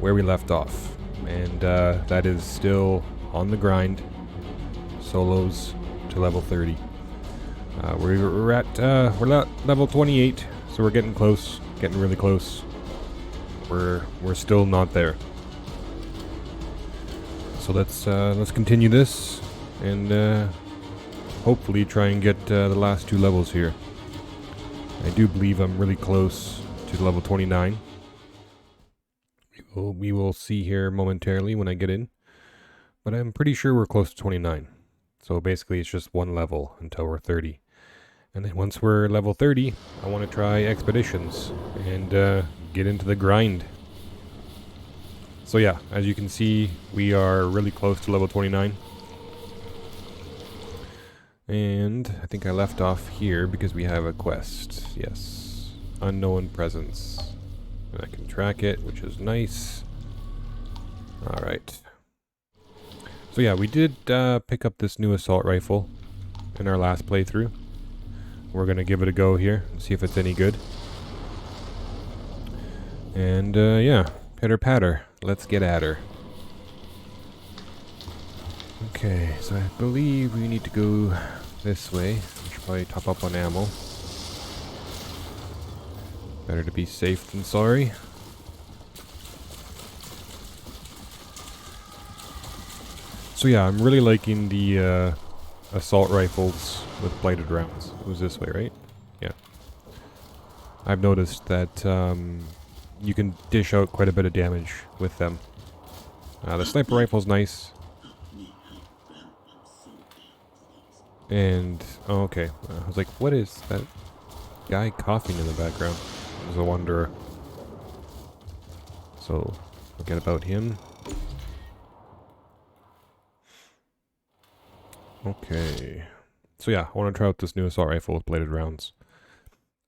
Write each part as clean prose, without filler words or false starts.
where we left off. And that is still on the grind. Solos to level 30. We're at level 28, so we're getting close, getting really close. We're still not there. So let's continue this and hopefully try and get the last 2 levels here. I do believe I'm really close to level 29. We will see here momentarily when I get in, but I'm pretty sure we're close to 29. So basically it's just 1 level until we're 30. And then once we're level 30, I want to try expeditions and get into the grind. So yeah, as you can see, we are really close to level 29. And I think I left off here because we have a quest. Yes, unknown presence. And I can track it, which is nice. Alright. So yeah, we did pick up this new assault rifle in our last playthrough. We're going to give it a go here and see if it's any good. And yeah, pitter patter. Let's get at her. Okay, so I believe we need to go this way. We should probably top up on ammo. Better to be safe than sorry. So yeah, I'm really liking the assault rifles with blighted rounds. It was this way, right? Yeah. I've noticed that you can dish out quite a bit of damage with them. The sniper rifle's nice. And, oh, okay. I was like, what is that guy coughing in the background? It was a wanderer. So, forget about him. Okay. So yeah, I want to try out this new assault rifle with bladed rounds.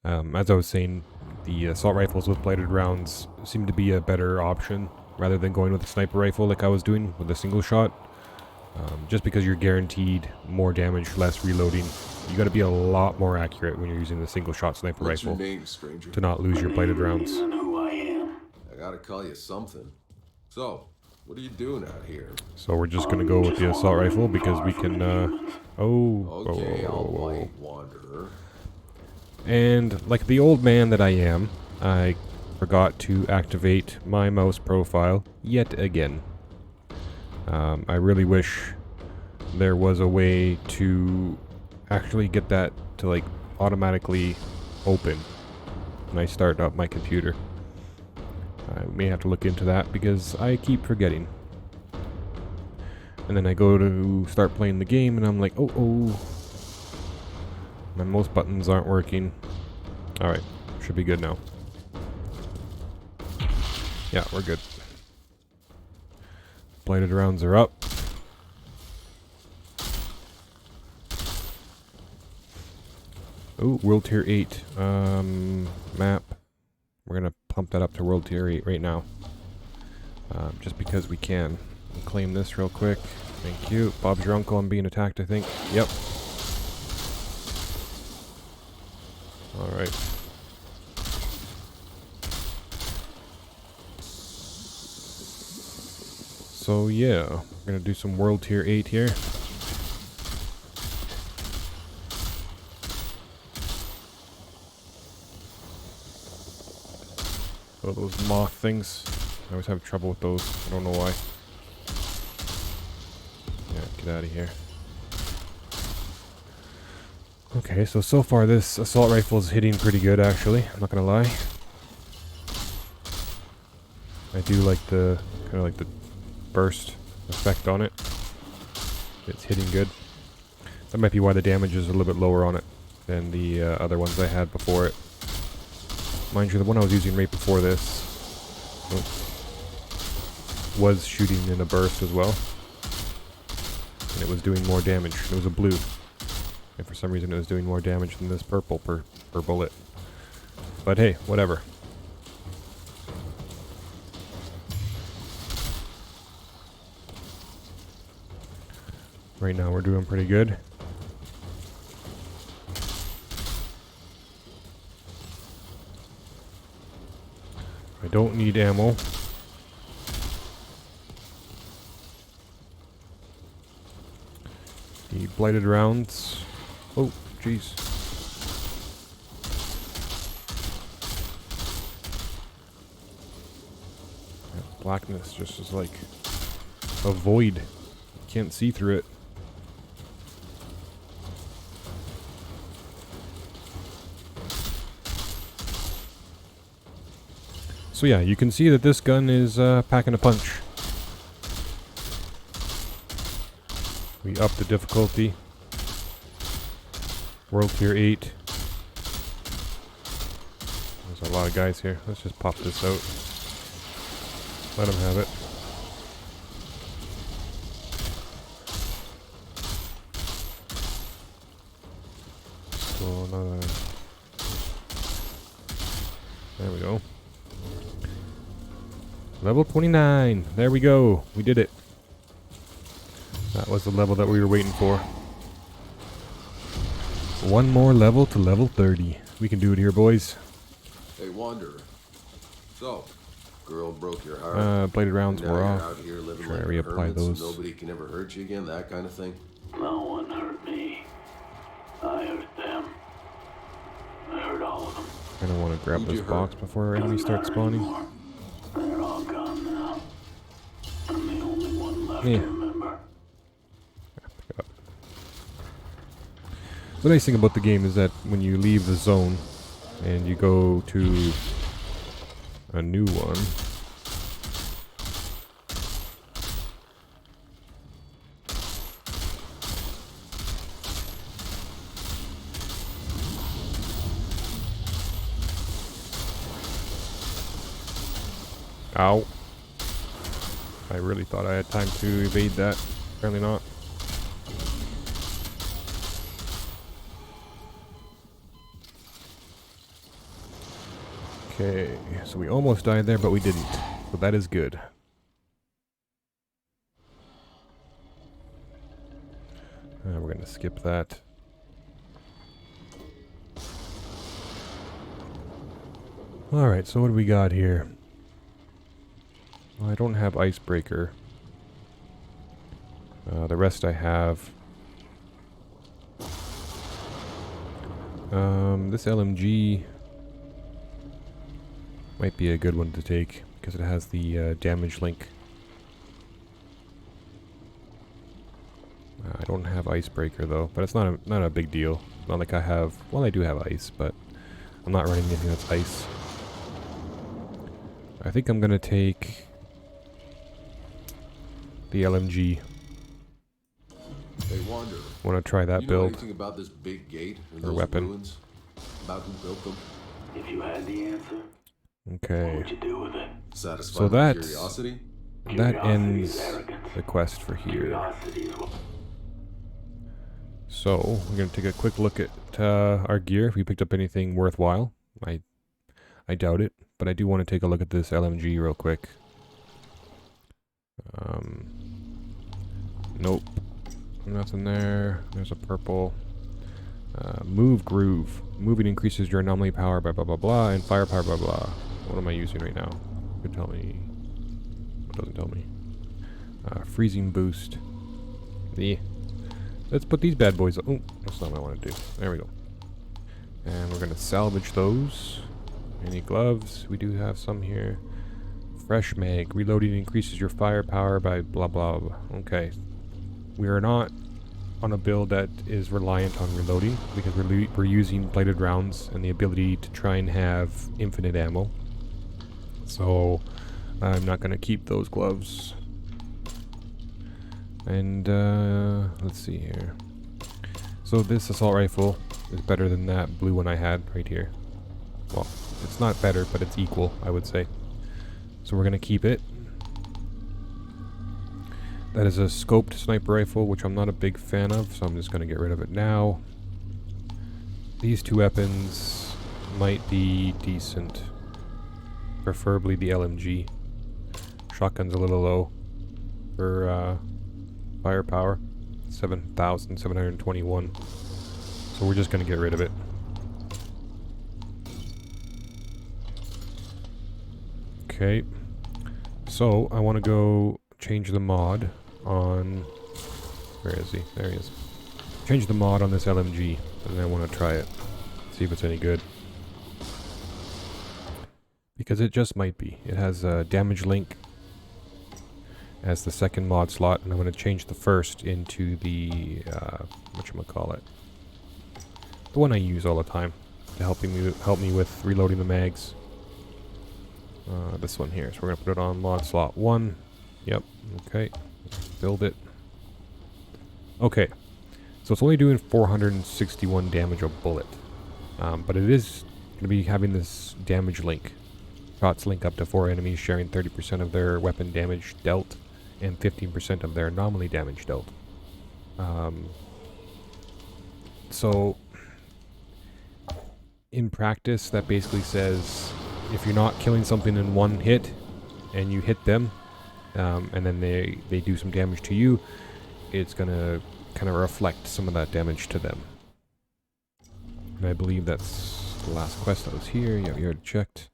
As I was saying, the assault rifles with bladed rounds seem to be a better option rather than going with a sniper rifle like I was doing with a single shot. Just because you're guaranteed more damage, less reloading. You got to be a lot more accurate when you're using the single shot sniper What's rifle your name, stranger? to not lose your bladed rounds. Who I am. I gotta call you something. So, what are you doing out here? So we're just gonna go with the assault rifle because we can. Okay, all white wanderer. And like the old man that I am, I forgot to activate my mouse profile yet again. I really wish there was a way to actually get that to like automatically open when I start up my computer. I may have to look into that because I keep forgetting. And then I go to start playing the game and I'm like, oh. My mouse buttons aren't working. Alright, should be good now. Yeah, we're good. Bladed rounds are up. Ooh, World Tier 8 map. We're gonna pump that up to World Tier 8 right now. Just because we can. We'll claim this real quick. Thank you. Bob's your uncle. I'm being attacked, I think. Yep. Alright. So yeah, we're gonna do some World Tier 8 here. Oh, those moth things. I always have trouble with those. I don't know why. Yeah, get out of here. Okay, so far this assault rifle is hitting pretty good actually, I'm not gonna lie. I do like the kind of like the burst effect on it. It's hitting good. That might be why the damage is a little bit lower on it than the other ones I had before it. Mind you, the one I was using right before this was shooting in a burst as well. And it was doing more damage. It was a blue. And for some reason it was doing more damage than this purple per bullet. But hey, whatever. Right now we're doing pretty good. I don't need ammo. The blighted rounds. Oh, jeez. Blackness just is like a void. Can't see through it. So yeah, you can see that this gun is packing a punch. We up the difficulty. World Tier 8. There's a lot of guys here. Let's just pop this out. Let them have it. So another. There we go. Level 29. There we go. We did it. That was the level that we were waiting for. One more level to level 30. We can do it here, boys. Hey, Wanderer. So, girl broke your heart. Bladed rounds Now were you're off. out here living Try like to a reapply hermit so those. nobody can ever hurt you again, that kind of thing. No one hurt me. I hurt them. I hurt all of them. I don't want to grab Who'd this you hurt? box before our enemies start spawning. Anymore. They're all gone now. I'm the only one left Yeah. to remember. The nice thing about the game is that when you leave the zone and you go to a new one, ow. I really thought I had time to evade that. Apparently not. Okay, so we almost died there, but we didn't. So that is good. We're gonna skip that. Alright, so what do we got here? Well, I don't have Icebreaker. The rest I have. This LMG might be a good one to take because it has the damage link. I don't have Icebreaker though, but it's not a big deal. Not like I have. Well, I do have ice, but I'm not running anything that's ice. I think I'm gonna take the LMG. Hey, Wanderer. Want to try that You know build? anything about this big gate and Or those weapon. ruins? About who built them? If you had the answer, what Okay, would you do with it? Satisfy So my that's- curiosity? that Curiosity ends is arrogance. the quest for here. Curiosity is what So we're gonna take a quick look at our gear. If we picked up anything worthwhile, I doubt it, but I do want to take a look at this LMG real quick. Nope, nothing there. There's a purple. Move groove. Moving increases your anomaly power by blah blah blah and firepower blah blah. What am I using right now? Could tell me. It doesn't tell me. Freezing boost. Yeah. Let's put these bad boys. Oh, that's not what I want to do. There we go. And we're gonna salvage those. Any gloves? We do have some here. Fresh mag. Reloading increases your firepower by blah blah blah. Okay. We are not on a build that is reliant on reloading because we're using bladed rounds and the ability to try and have infinite ammo. So I'm not gonna keep those gloves. And let's see here. So this assault rifle is better than that blue one I had right here. Well, it's not better, but it's equal, I would say. So we're gonna keep it. That is a scoped sniper rifle, which I'm not a big fan of, so I'm just gonna get rid of it now. These two weapons might be decent. Preferably the LMG. Shotgun's a little low for firepower. 7,721. So we're just gonna get rid of it. Okay. So I want to go change the mod on. Where is he? There he is. Change the mod on this LMG, and I want to try it. See if it's any good. Because it just might be. It has a damage link as the second mod slot, and I'm going to change the first into the, whatchamacallit, the one I use all the time to help me with reloading the mags. This one here. So we're going to put it on mod slot 1. Yep, okay. Build it. Okay. So it's only doing 461 damage a bullet. But it is going to be having this damage link. Shots link up to 4 enemies, sharing 30% of their weapon damage dealt and 15% of their anomaly damage dealt. So, in practice, that basically says if you're not killing something in one hit and you hit them, and then they do some damage to you, it's going to kind of reflect some of that damage to them. And I believe that's the last quest that was here. Yeah, we already checked.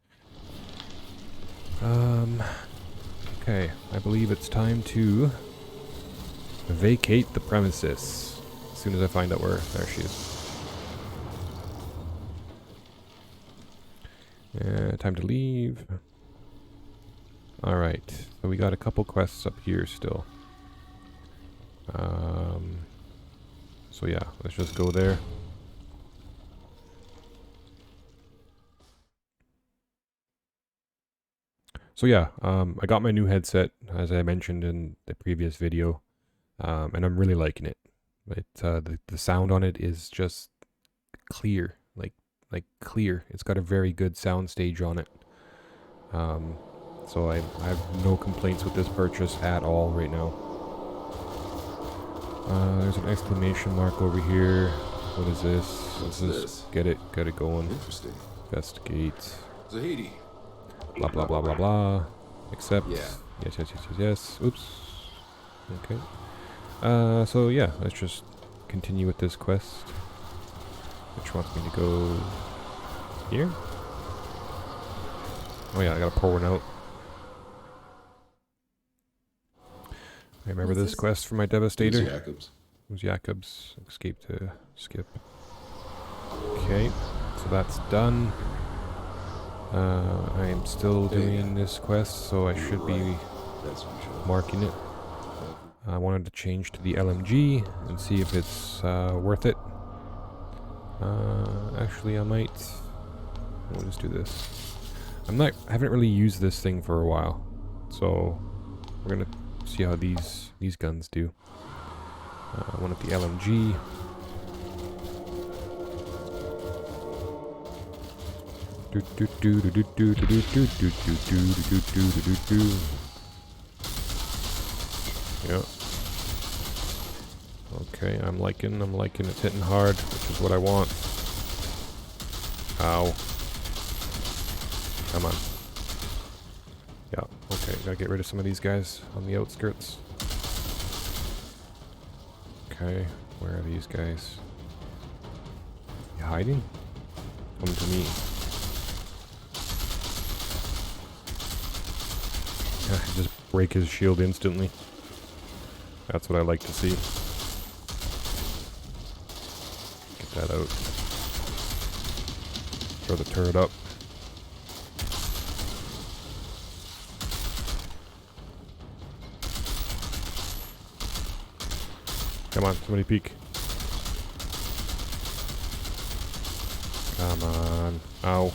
Okay, I believe it's time to vacate the premises. As soon as I find out where... There she is. Time to leave. Alright, so we got a couple quests up here still. So yeah, let's just go there. So yeah, I got my new headset, as I mentioned in the previous video, and I'm really liking it. The sound on it is just clear, like clear. It's got a very good sound stage on it. So I have no complaints with this purchase at all right now. There's an exclamation mark over here. What is this? What's this? Get it going. Interesting. Investigate. Zahidi. Blah blah blah blah blah. Accept. Yeah. Yes. Oops. Okay. So yeah, let's just continue with this quest. Which wants me to go here? Oh yeah, I gotta pour one out. I remember this quest from my Devastator. Jacobs. It was Jacobs. Escape to skip. Okay, so that's done. I am still doing this quest, so I should be marking it. I wanted to change to the LMG and see if it's worth it. Actually, I might. We'll just do this. I haven't really used this thing for a while, so we're gonna see how these guns do. I wanted the LMG. Yeah. Okay, I'm liking it's hitting hard, which is what I want. Ow. Come on. Yeah, okay, gotta get rid of some of these guys on the outskirts. Okay, where are these guys? You hiding? Come to me. Just break his shield instantly. That's what I like to see. Get that out. Throw the turret up. Come on, somebody peek. Come on. Ow.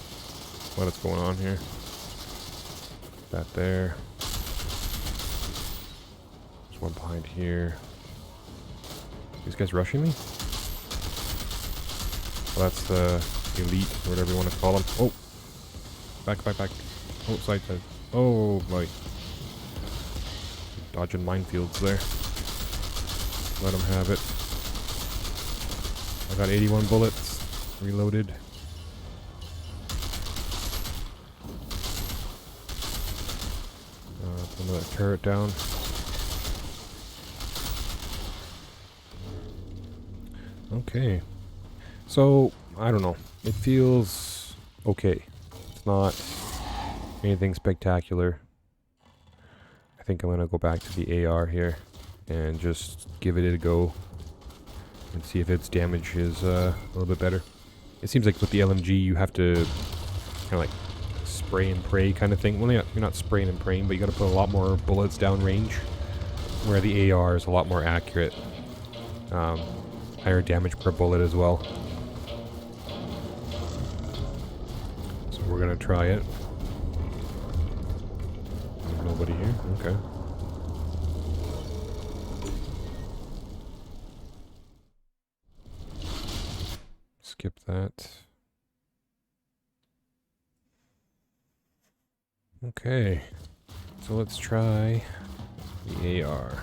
What is going on here? That there. There's one behind here. These guys rushing me? Well, that's the elite, or whatever you want to call them. Oh! Back. Oh, side. Oh, boy. Dodging minefields there. Let them have it. I got 81 bullets. Reloaded. Put another turret down. Okay. So, I don't know. It feels okay. It's not anything spectacular. I think I'm going to go back to the AR here and just give it a go. and see if its damage is a little bit better. It seems like with the LMG you have to kind of like spray and pray kind of thing. Well, you're not spraying and praying, but you got to put a lot more bullets down range, where the AR is a lot more accurate. Higher damage per bullet as well. So we're gonna try it. There's nobody here? Okay. Skip that. Okay. So let's try the AR.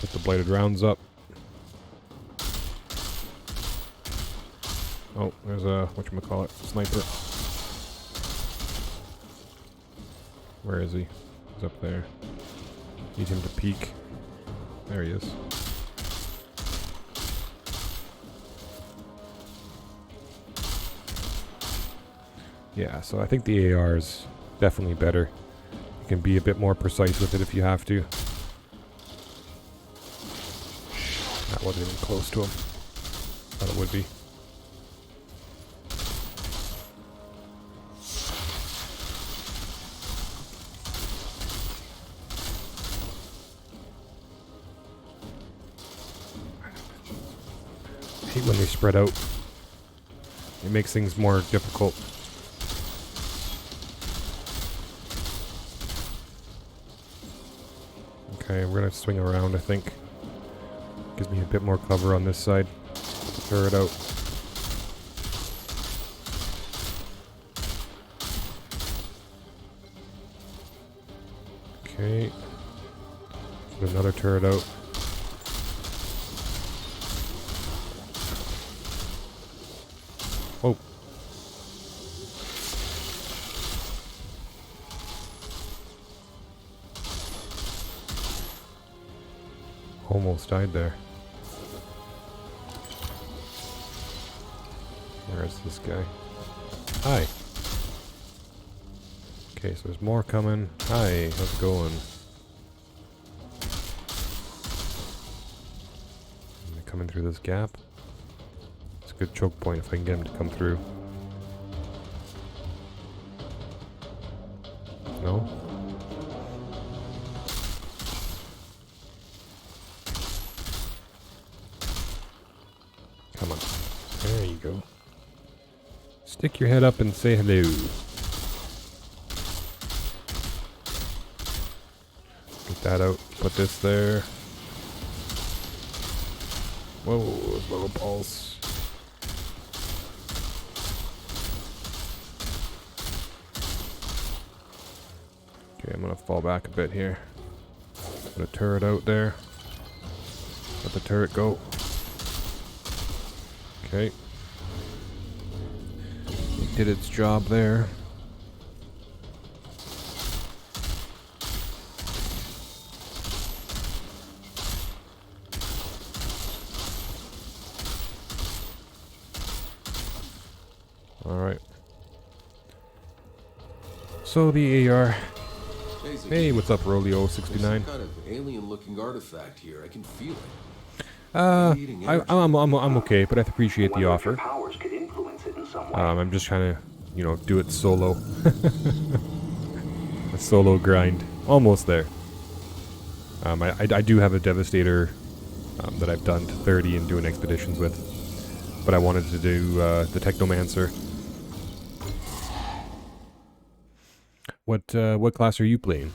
Put the bladed rounds up. Oh, there's a, whatchamacallit, sniper. Where is he? He's up there. Need him to peek. There he is. Yeah, so I think the AR is definitely better. You can be a bit more precise with it if you have to. That wasn't even close to him. Thought it would be. I hate when they spread out. It makes things more difficult. Okay, we're gonna swing around, I think. Gives me a bit more cover on this side. Throw it out. Okay. Put another turret out. Oh. Almost died there. Where is this guy? Hi. Okay, so there's more coming. Hi, how's it going? Coming through this gap. It's a good choke point if I can get him to come through. No? Come on. There you go. Stick your head up and say hello. Get that out. Put this there. Whoa, those little balls. Okay, I'm gonna fall back a bit here. Put a turret out there. Let the turret go. Okay. It did its job there. Alright. So the AR. Hey, what's up, Rolio69? Some kind of alien-looking artifact here. I can feel it. I'm okay, but I appreciate the offer. Powers could influence it in some way. I'm just trying to, you know, do it solo. A solo grind. Almost there. I do have a Devastator that I've done to 30 and doing expeditions with. But I wanted to do the Technomancer. What class are you playing?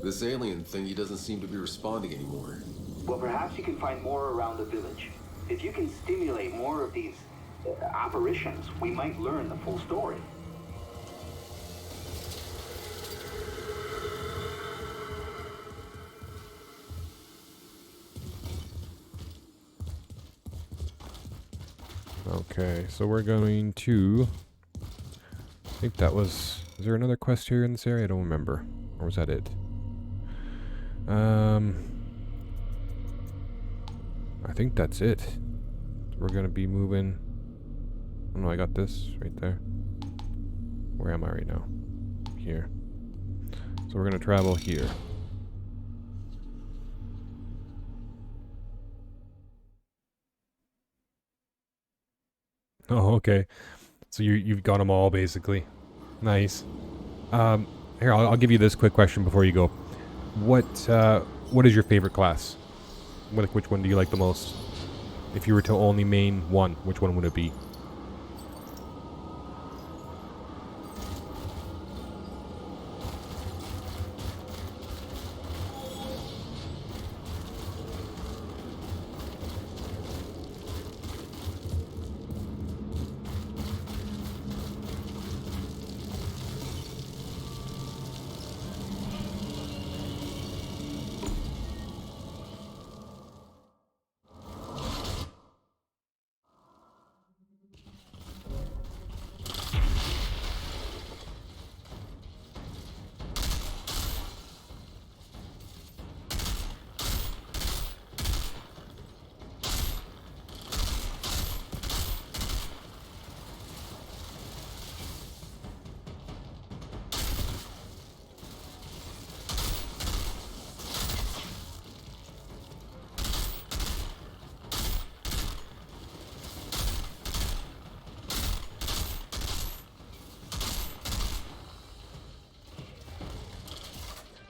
This alien thingy doesn't seem to be responding anymore. Well, perhaps you can find more around the village. If you can stimulate more of these apparitions, we might learn the full story. Okay, so we're going to... I think that was... Is there another quest here in this area? I don't remember. Or was that it? I think that's it. We're gonna be moving... Oh no, I got this right there. Where am I right now? Here. So we're gonna travel here. Oh, okay. So you've got them all basically. Nice. Here I'll give you this quick question before you go. What is your favorite class? Which one do you like the most? If you were to only main one, which one would it be?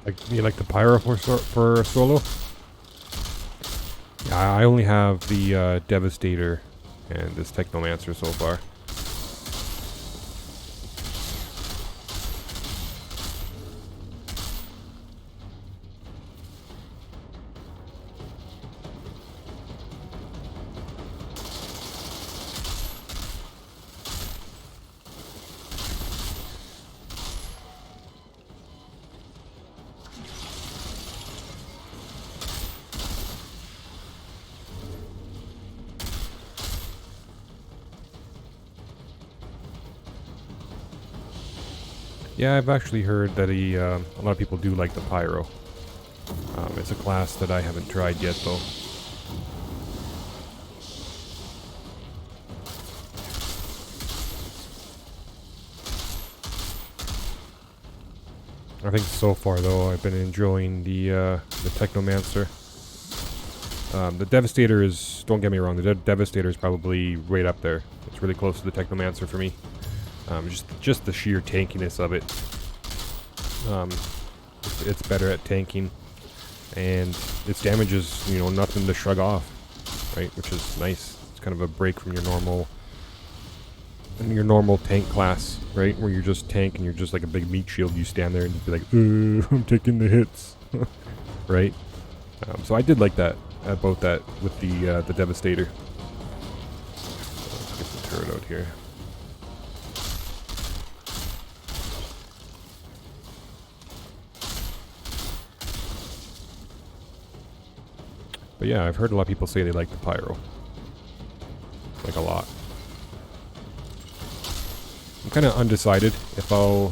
Like you like the pyro for solo? Yeah, I only have the Devastator and this Technomancer so far. Yeah, I've actually heard that a lot of people do like the pyro. It's a class that I haven't tried yet, though. I think so far, though, I've been enjoying the Technomancer. The Devastator is, don't get me wrong, the Devastator is probably right up there. It's really close to the Technomancer for me. Just the sheer tankiness of it. It's better at tanking, and its damage is, you know, nothing to shrug off, right? Which is nice. It's kind of a break from your normal tank class, right? Where you're just tank and you're just like a big meat shield. You stand there and just be like, I'm taking the hits, right? So I did like that about that with the Devastator. Let's get the turret out here. But yeah, I've heard a lot of people say they like the pyro. Like a lot. I'm kind of undecided if I'll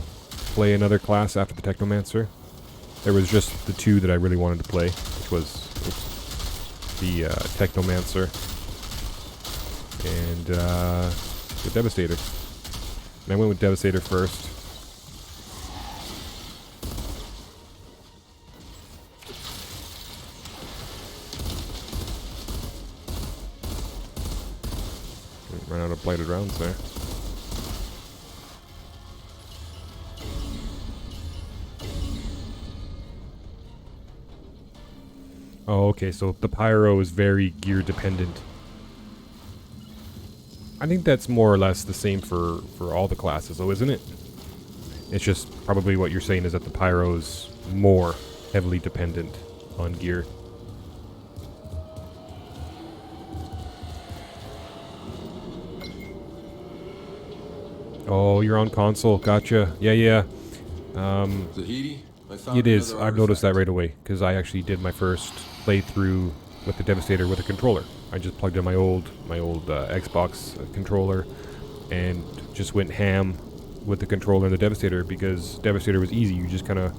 play another class after the Technomancer. There was just the two that I really wanted to play, which was the Technomancer and the Devastator. And I went with Devastator first. Run out of blighted rounds there. Oh, okay, so the pyro is very gear dependent. I think that's more or less the same for all the classes, though, isn't it? It's just probably what you're saying is that the pyro is more heavily dependent on gear. Oh, you're on console. Gotcha. Yeah. Zahidi, I found It is. another I've noticed that artifact. right away, because I actually did my first playthrough with the Devastator with a controller. I just plugged in my old Xbox controller and just went ham with the controller and the Devastator, because Devastator was easy. You just kind of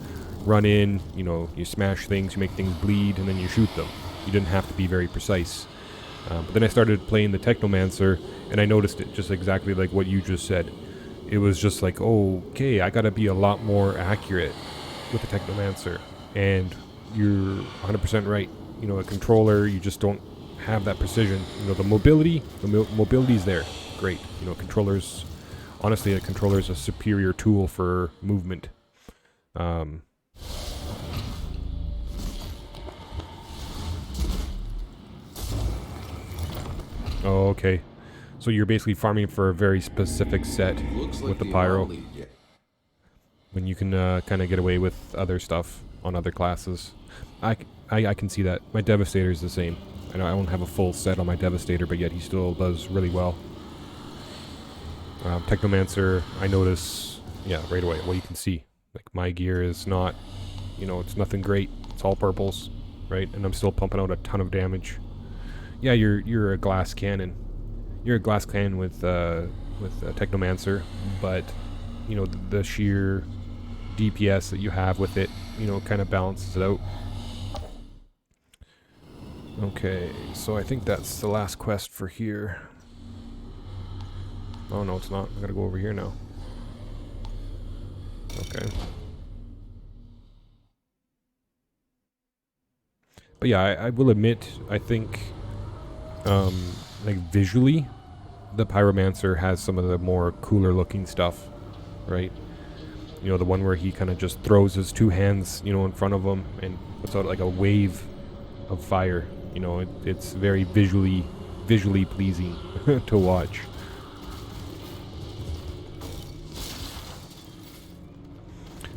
run in, you know, you smash things, you make things bleed, and then you shoot them. You didn't have to be very precise. But then I started playing the Technomancer, and I noticed it just exactly like what you just said. It was just like, oh, okay, I gotta be a lot more accurate with the Technomancer, and you're 100% right. You know, a controller, you just don't have that precision. You know, the mobility's there. Great. You know, controllers, honestly, a controller is a superior tool for movement. Oh, okay. So you're basically farming for a very specific set Looks with like the pyro. anomaly, yeah. When you can kind of get away with other stuff on other classes. I can see that. My Devastator is the same. I know I don't have a full set on my Devastator, but yet he still does really well. Technomancer, I notice, yeah, right away. Well, you can see, like, my gear is not, you know, it's nothing great. It's all purples, right? And I'm still pumping out a ton of damage. Yeah, you're a glass cannon. You're a glass cannon with Technomancer, but you know the sheer DPS that you have with it, you know, kind of balances it out. Okay, so I think that's the last quest for here. Oh no, it's not. I gotta go over here now. Okay. But yeah, I will admit, I think, like visually, the Pyromancer has some of the more cooler looking stuff, right? You know, the one where he kind of just throws his two hands, you know, in front of him and puts out like a wave of fire. You know, it's very visually pleasing to watch.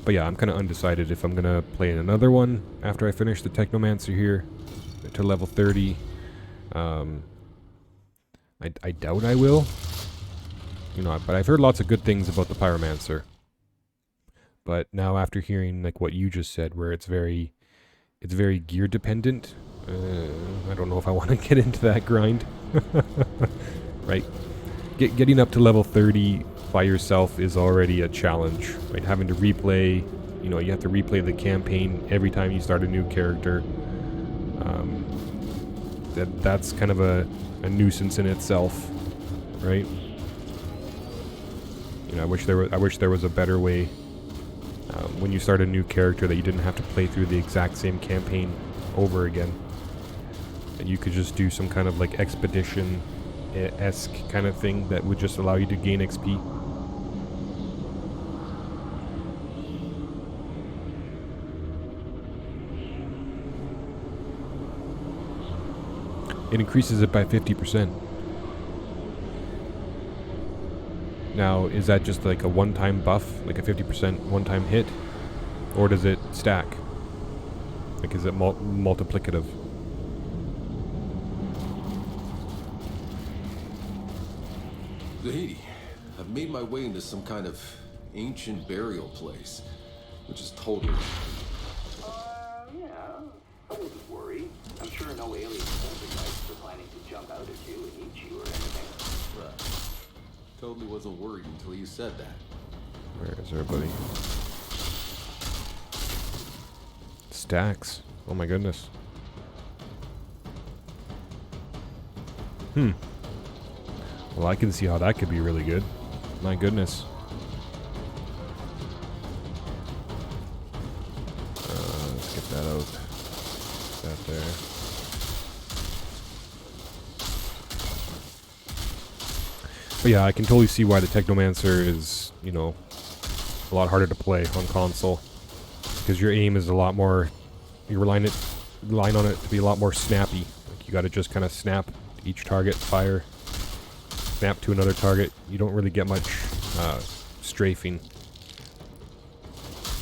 But yeah, I'm kind of undecided if I'm going to play another one after I finish the Technomancer here to level 30. I doubt I will. You know, but I've heard lots of good things about the Pyromancer. But now after hearing like what you just said, where it's very gear dependent, I don't know if I want to get into that grind. Right? Getting up to level 30 by yourself is already a challenge, right? Having to replay, you know, you have to replay the campaign every time you start a new character. That's kind of a nuisance in itself, right? You know, I wish there was a better way when you start a new character that you didn't have to play through the exact same campaign over again. That you could just do some kind of like expedition-esque kind of thing that would just allow you to gain XP. It increases it by 50%. Now, is that just like a one-time buff, like a 50% one-time hit? Or does it stack? Like, is it multiplicative? Zahidi, I've made my way into some kind of ancient burial place, which is totally... Yeah, I wouldn't worry. I'm sure no alien poltergeists are planning to jump out at you and eat you or anything. Right. Totally wasn't worried until you said that. Where is everybody? Stacks. Oh my goodness. Well, I can see how that could be really good. My goodness. Let's get that out. That there. But yeah, I can totally see why the Technomancer is, you know, a lot harder to play on console. Because your aim is a lot more, you're relying on it to be a lot more snappy. Like you gotta just kind of snap to each target, fire, snap to another target. You don't really get much strafing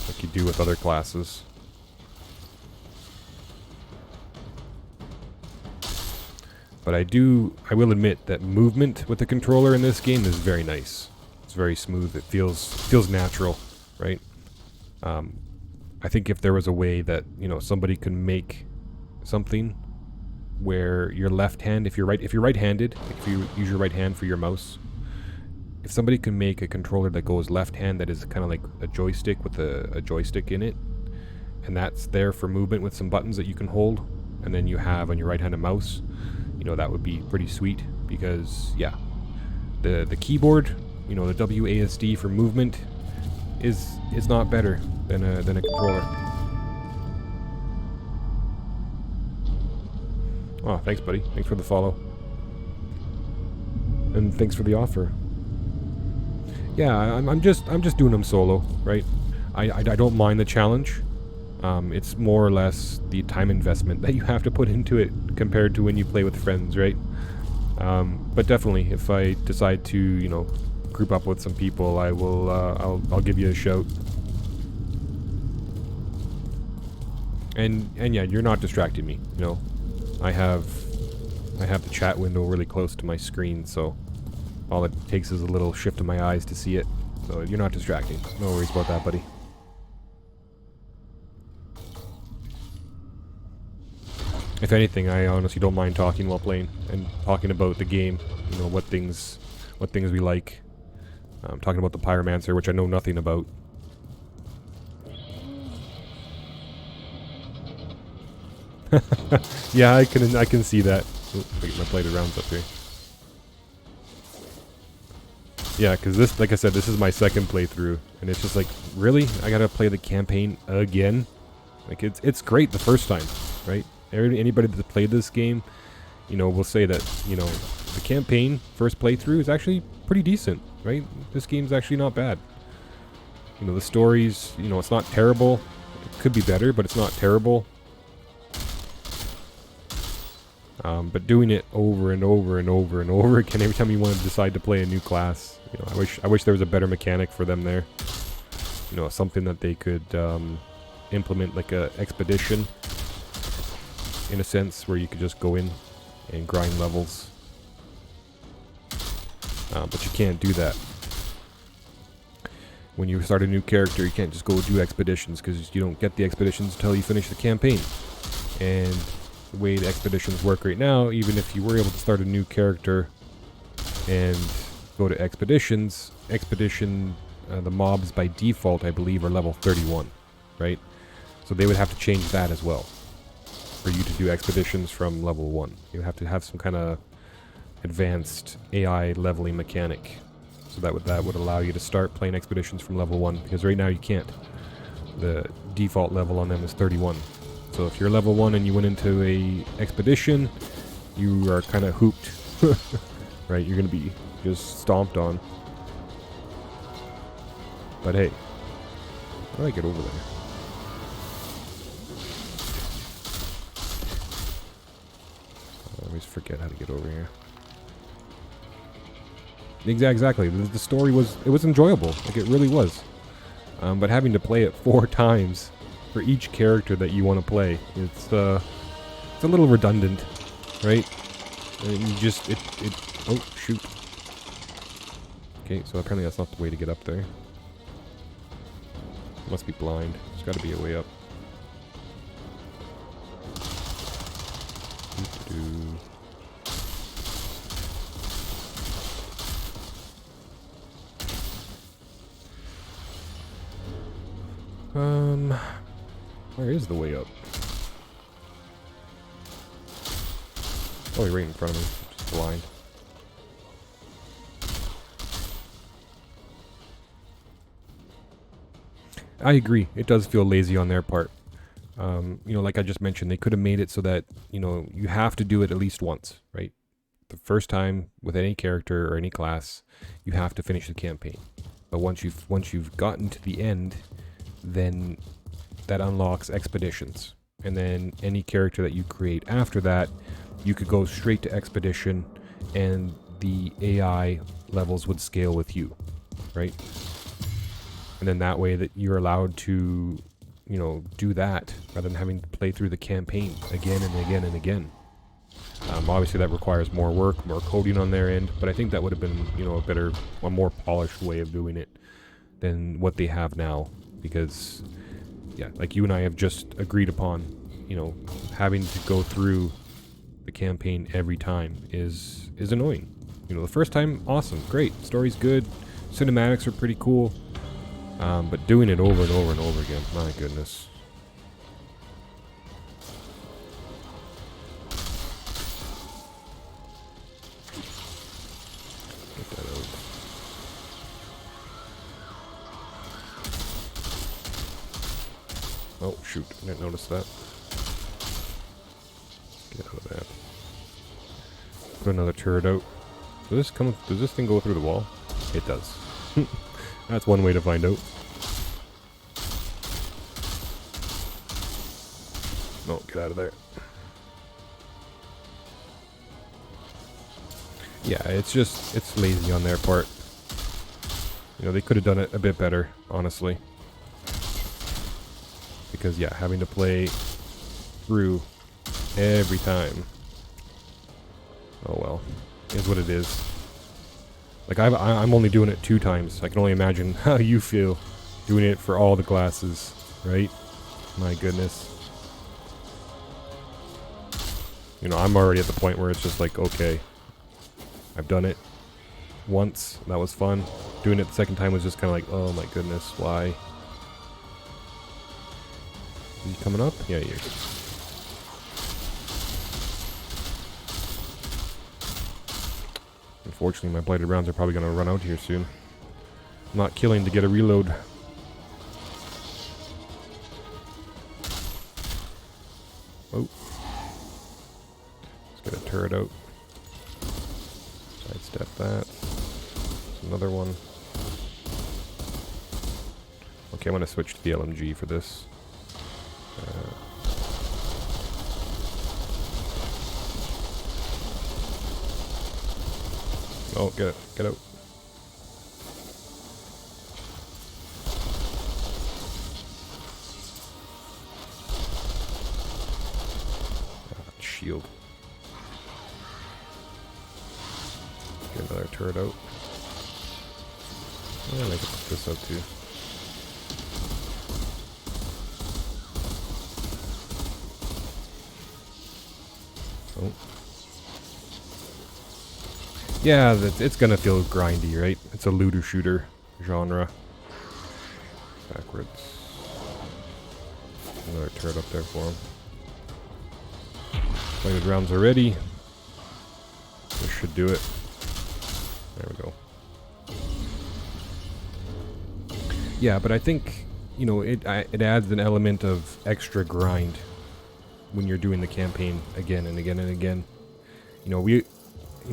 like you do with other classes. But I will admit that movement with the controller in this game is very nice. It's very smooth. It feels natural, right? I think if there was a way that, you know, somebody could make something where your left hand, if you're right-handed, if you use your right hand for your mouse, if somebody can make a controller that goes left hand that is kind of like a joystick with a joystick in it, and that's there for movement with some buttons that you can hold, and then you have on your right-handed mouse, you know, that would be pretty sweet. Because yeah, the keyboard, you know, the WASD for movement, is not better than a controller. Oh, thanks, buddy. Thanks for the follow. And thanks for the offer. Yeah, I'm just doing them solo, right? I don't mind the challenge. It's more or less the time investment that you have to put into it compared to when you play with friends, right? But definitely, if I decide to, you know, group up with some people, I will. I'll give you a shout. And yeah, you're not distracting me. You know, I have the chat window really close to my screen, so all it takes is a little shift of my eyes to see it. So you're not distracting. No worries about that, buddy. If anything, I honestly don't mind talking while playing and talking about the game. You know, what things we like. Talking about the Pyromancer, which I know nothing about. Yeah, I can see that. Ooh, get my plate of rounds up here. Yeah, because this, like I said, this is my second playthrough, and it's just like, really? I gotta play the campaign again? Like, it's great the first time, right? Anybody that played this game, you know, will say that, you know, the campaign first playthrough is actually pretty decent, right? This game's actually not bad. You know, the stories, you know, it's not terrible. It could be better, but it's not terrible. But doing it over and over and over and over again every time you want to decide to play a new class, you know, I wish there was a better mechanic for them there. You know, something that they could implement, like a expedition, in a sense, where you could just go in and grind levels. But you can't do that. When you start a new character, you can't just go do expeditions, because you don't get the expeditions until you finish the campaign. And the way the expeditions work right now, even if you were able to start a new character and go to expeditions, the mobs by default, I believe, are level 31, right? So they would have to change that as well for you to do expeditions from level 1. You have to have some kind of advanced AI leveling mechanic, so that would allow you to start playing expeditions from level 1, because right now you can't. The default level on them is 31. So if you're level 1 and you went into a expedition, you are kind of hooped. Right? You're going to be just stomped on. But hey, how do I get over there? I always forget how to get over here. Exactly. The story was enjoyable. Like, it really was. But having to play it 4 times for each character that you want to play, it's a little redundant, right? And you just oh shoot. Okay, so apparently that's not the way to get up there. Must be blind. There's got to be a way up. Where is the way up? Oh, you're right in front of me. Just blind. I agree. It does feel lazy on their part. You know, like I just mentioned, they could have made it so that, you know, you have to do it at least once, right? The first time with any character or any class, you have to finish the campaign. But once you've gotten to the end, then that unlocks expeditions. And then any character that you create after that, you could go straight to expedition, and the AI levels would scale with you, right? And then that way that you're allowed to, you know, do that rather than having to play through the campaign again and again and again. Obviously that requires more work, more coding on their end, but I think that would have been, you know, a more polished way of doing it than what they have now. Because, yeah, like you and I have just agreed upon, you know, having to go through the campaign every time is annoying. You know, the first time, awesome, great, story's good, cinematics are pretty cool, but doing it over and over and over again, my goodness. Get that out. Oh, shoot. I didn't notice that. Get out of that. Put another turret out. Does this thing go through the wall? It does. That's one way to find out. No, get out of there. Yeah, it's lazy on their part. You know, they could have done it a bit better, honestly. Because, yeah, having to play through every time. Oh well, is what it is. Like, I'm only doing it 2 times. I can only imagine how you feel doing it for all the classes, right? My goodness. You know, I'm already at the point where it's just like, okay, I've done it once. That was fun. Doing it the second time was just kind of like, oh my goodness, why? Is he coming up? Yeah, he is. Unfortunately, my blighted rounds are probably going to run out here soon. I'm not killing to get a reload. Oh. Let's get a turret out. Sidestep that. There's another one. Okay, I'm going to switch to the LMG for this. Oh, get out. Shield. Get another turret out. Yeah, I can put this out too. Oh. Yeah, it's gonna feel grindy, right? It's a looter shooter genre. Backwards. Another turret up there for him. Plated rounds are ready. This should do it. There we go. Yeah, but I think, you know, it adds an element of extra grind when you're doing the campaign again and again and again. You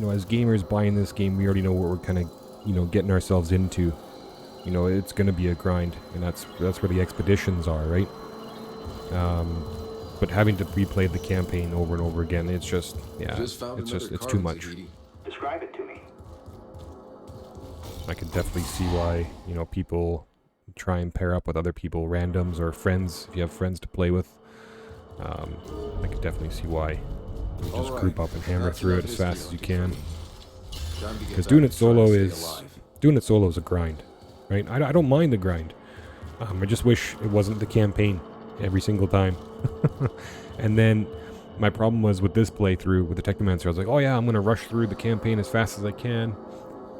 know, as gamers buying this game, we already know what we're kind of, you know, getting ourselves into. You know, it's going to be a grind, and that's where the expeditions are, right? But having to replay the campaign over and over again, it's just, yeah, it's too much. Describe it to me. I can definitely see why, you know, people try and pair up with other people, randoms or friends, if you have friends to play with. I can definitely see why. You just group up and hammer through it as fast as you can. Because doing it solo is a grind, right? I don't mind the grind. I just wish it wasn't the campaign every single time. And then my problem was with this playthrough with the Technomancer. I was like, oh yeah, I'm gonna rush through the campaign as fast as I can.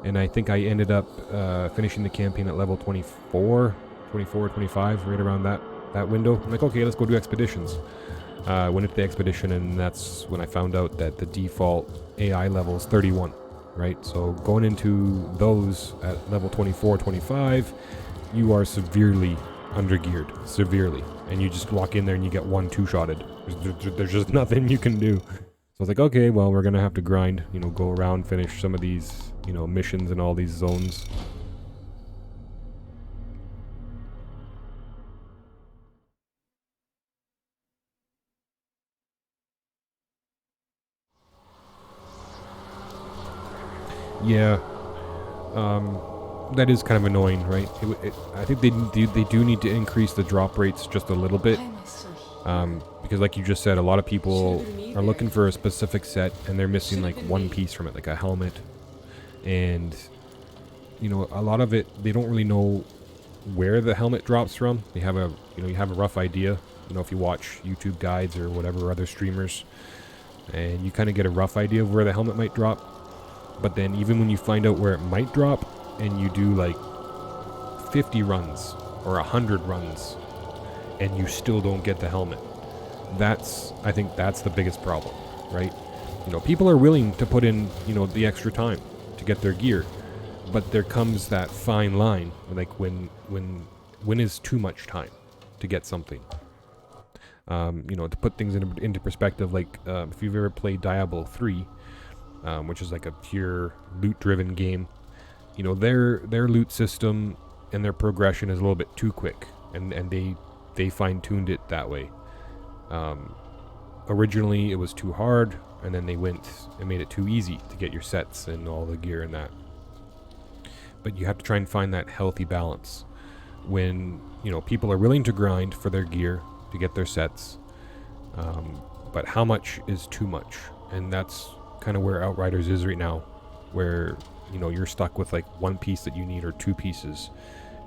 And I think I ended up finishing the campaign at level 24, 25, right around that window. I'm like, okay, let's go do expeditions. Went into the expedition, and that's when I found out that the default AI level is 31, right? So going into those at level 24, 25, you are severely undergeared, severely. And you just walk in there and you get 2-shotted. There's just nothing you can do. So I was like, okay, well, we're going to have to grind, you know, go around, finish some of these, you know, missions in all these zones. Yeah, that is kind of annoying, right? I think they do need to increase the drop rates just a little bit, because like you just said, a lot of people are looking for a specific set and they're missing like one piece from it, like a helmet, and you know, a lot of it they don't really know where the helmet drops from. They have you have a rough idea, you know, if you watch YouTube guides or whatever other streamers, and you kind of get a rough idea of where the helmet might drop. But then even when you find out where it might drop, and you do like 50 runs or 100 runs, and you still don't get the helmet, I think that's the biggest problem, right? You know, people are willing to put in, you know, the extra time to get their gear, but there comes that fine line, like when is too much time to get something, You know, to put things into perspective, like if you've ever played Diablo 3, which is like a pure loot-driven game, you know, their loot system and their progression is a little bit too quick, and they fine-tuned it that way. Originally, it was too hard, and then they went and made it too easy to get your sets and all the gear and that. But you have to try and find that healthy balance when, you know, people are willing to grind for their gear to get their sets, but how much is too much? And that's kind of where Outriders is right now, where, you know, you're stuck with like one piece that you need or two pieces,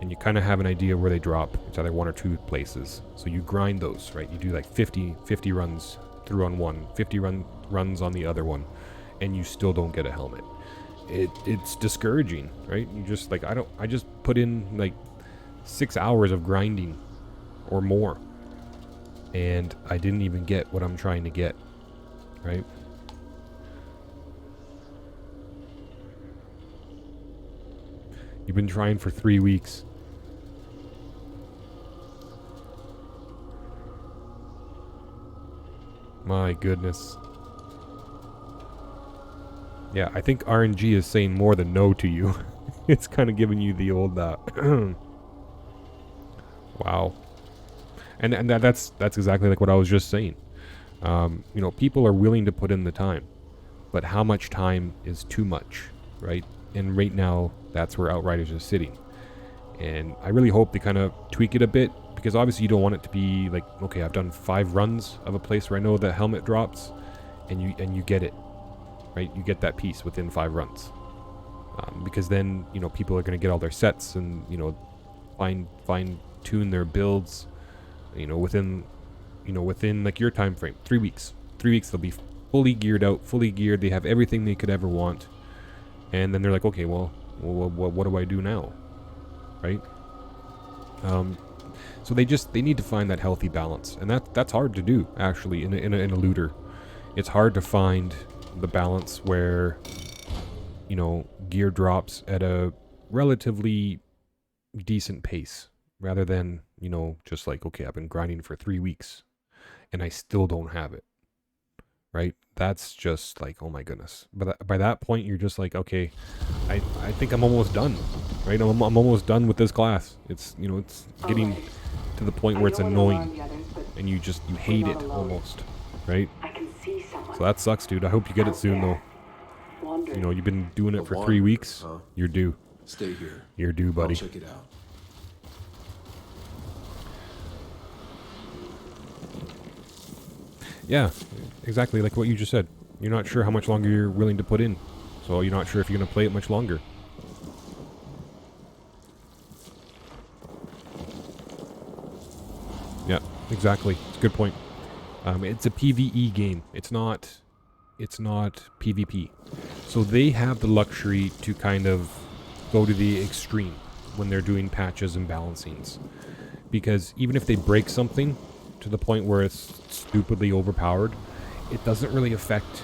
and you kind of have an idea where they drop. It's either one or two places, so you grind those, right? You do like 50 runs through on one, 50 runs on the other one, and you still don't get a helmet. It's discouraging, right? You just like, I just put in like 6 hours of grinding or more, and I didn't even get what I'm trying to get, right? You've been trying for 3 weeks. My goodness. Yeah, I think RNG is saying more than no to you. It's kind of giving you the old wow. And that's exactly like what I was just saying. You know, people are willing to put in the time, but how much time is too much, right? And right now, that's where Outriders is sitting. And I really hope they kind of tweak it a bit, because obviously you don't want it to be like, okay, I've done 5 runs of a place where I know the helmet drops, and you get it, right? You get that piece within 5 runs, because then, you know, people are going to get all their sets and, you know, fine tune their builds, you know, within like your time frame, 3 weeks. 3 weeks they'll be fully geared out, fully geared. They have everything they could ever want, and then they're like, okay, well what do I do now, right? So they need to find that healthy balance, and that's hard to do actually in a looter. It's hard to find the balance where, you know, gear drops at a relatively decent pace, rather than, you know, just like, okay, I've been grinding for 3 weeks and I still don't have it, right? That's just like, oh my goodness. But by that point, you're just like, okay, I think I'm almost done, right? I'm almost done with this class. It's, you know, it's getting to the point where it's annoying, and you hate it almost, right? So that sucks, dude. I hope you get it soon, though. You know, you've been doing it for 3 weeks. You're due. Stay here. You're due, buddy. I'll check it out. Yeah, exactly like what you just said. You're not sure how much longer you're willing to put in, so you're not sure if you're going to play it much longer. Yeah, exactly. It's a good point. It's a PvE game. It's not PvP. So they have the luxury to kind of go to the extreme when they're doing patches and balancings. Because even if they break something to the point where it's stupidly overpowered, it doesn't really affect,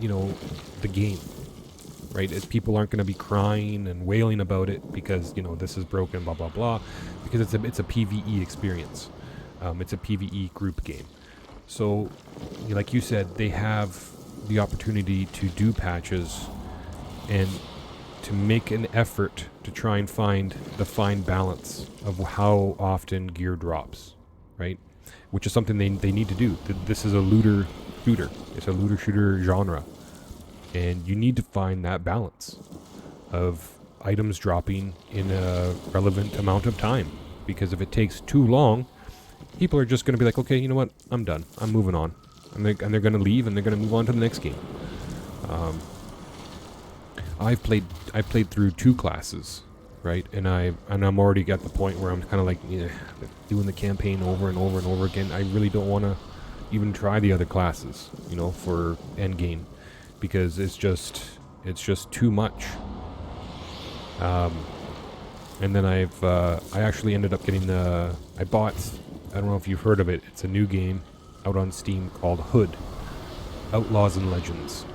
you know, the game, right? People aren't going to be crying and wailing about it because, you know, this is broken, blah blah blah, because it's a PvE experience. It's a PvE group game. So, like you said, they have the opportunity to do patches and to make an effort to try and find the fine balance of how often gear drops, right? Which is something they need to do. This is a looter shooter. It's a looter shooter genre. And you need to find that balance of items dropping in a relevant amount of time. Because if it takes too long, people are just going to be like, okay, you know what? I'm done. I'm moving on. And they're going to leave, and they're going to move on to the next game. I've played through 2 classes, right? And I'm already at the point where I'm kind of like, yeah, doing the campaign over and over and over again. I really don't want to even try the other classes, you know, for end game, because it's just too much. And then I actually ended up getting I don't know if you've heard of it. It's a new game out on Steam called Hood, Outlaws and Legends.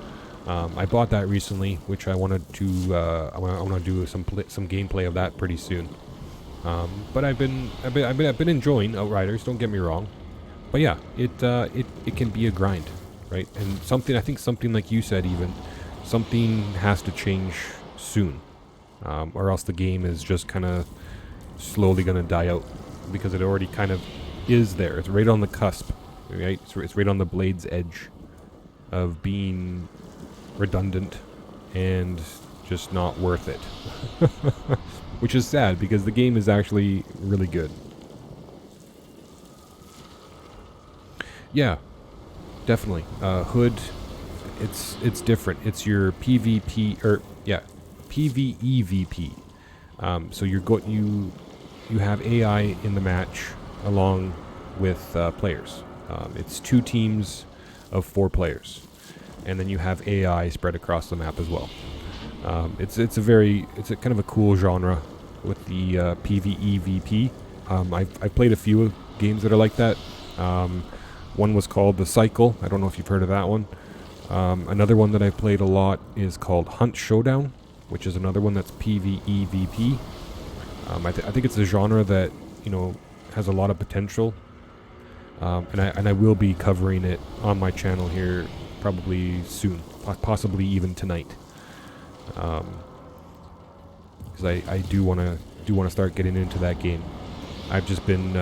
I bought that recently, which I wanted to I want to do some gameplay of that pretty soon. But I've been enjoying Outriders. Don't get me wrong. But yeah, it can be a grind, right? And something, I think something like you said, even something has to change soon, or else the game is just kind of slowly going to die out, because it already kind of is there. It's right on the cusp, right? It's right on the blade's edge of being redundant and just not worth it. Which is sad, because the game is actually really good. Yeah, definitely. Hood, it's different. It's your PvP, or yeah, PvEVP. So you have AI in the match along with players. It's 2 teams of 4 players, and then you have AI spread across the map as well. It's a kind of a cool genre with the PvEVP. I've played a few games that are like that. One was called The Cycle. I don't know if you've heard of that one. Another one that I've played a lot is called Hunt Showdown, which is another one that's PvEVP. I think it's a genre that, you know, has a lot of potential. And I will be covering it on my channel here probably soon, possibly even tonight. Because I do want to start getting into that game. I've just been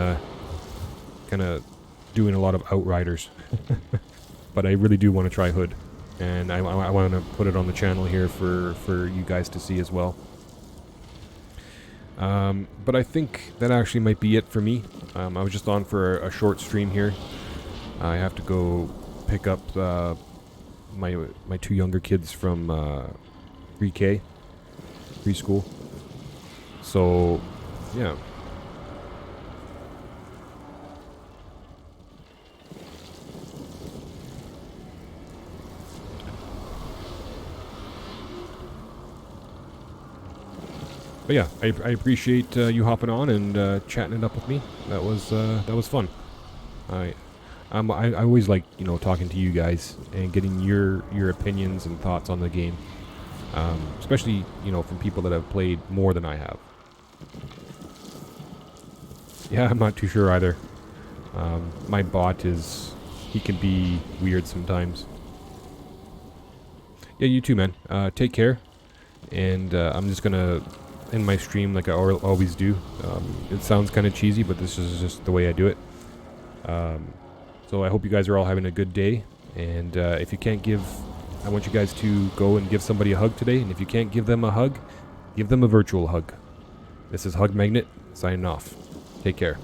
kind of doing a lot of Outriders, but I really do want to try Hood, and I want to put it on the channel here for you guys to see as well. But I think that actually might be it for me. I was just on for a short stream here. I have to go pick up my 2 younger kids from pre-K, preschool. So, yeah. But yeah, I appreciate you hopping on and chatting it up with me. That was fun. I always like, you know, talking to you guys and getting your opinions and thoughts on the game, especially, you know, from people that have played more than I have. Yeah, I'm not too sure either. My bot he can be weird sometimes. Yeah, you too, man. Take care, and I'm just gonna end my stream like I always do. It sounds kind of cheesy, but this is just the way I do it. So I hope you guys are all having a good day, and if you can't I want you guys to go and give somebody a hug today, and if you can't give them a hug, give them a virtual hug. This is Hug Magnet, signing off. Take care.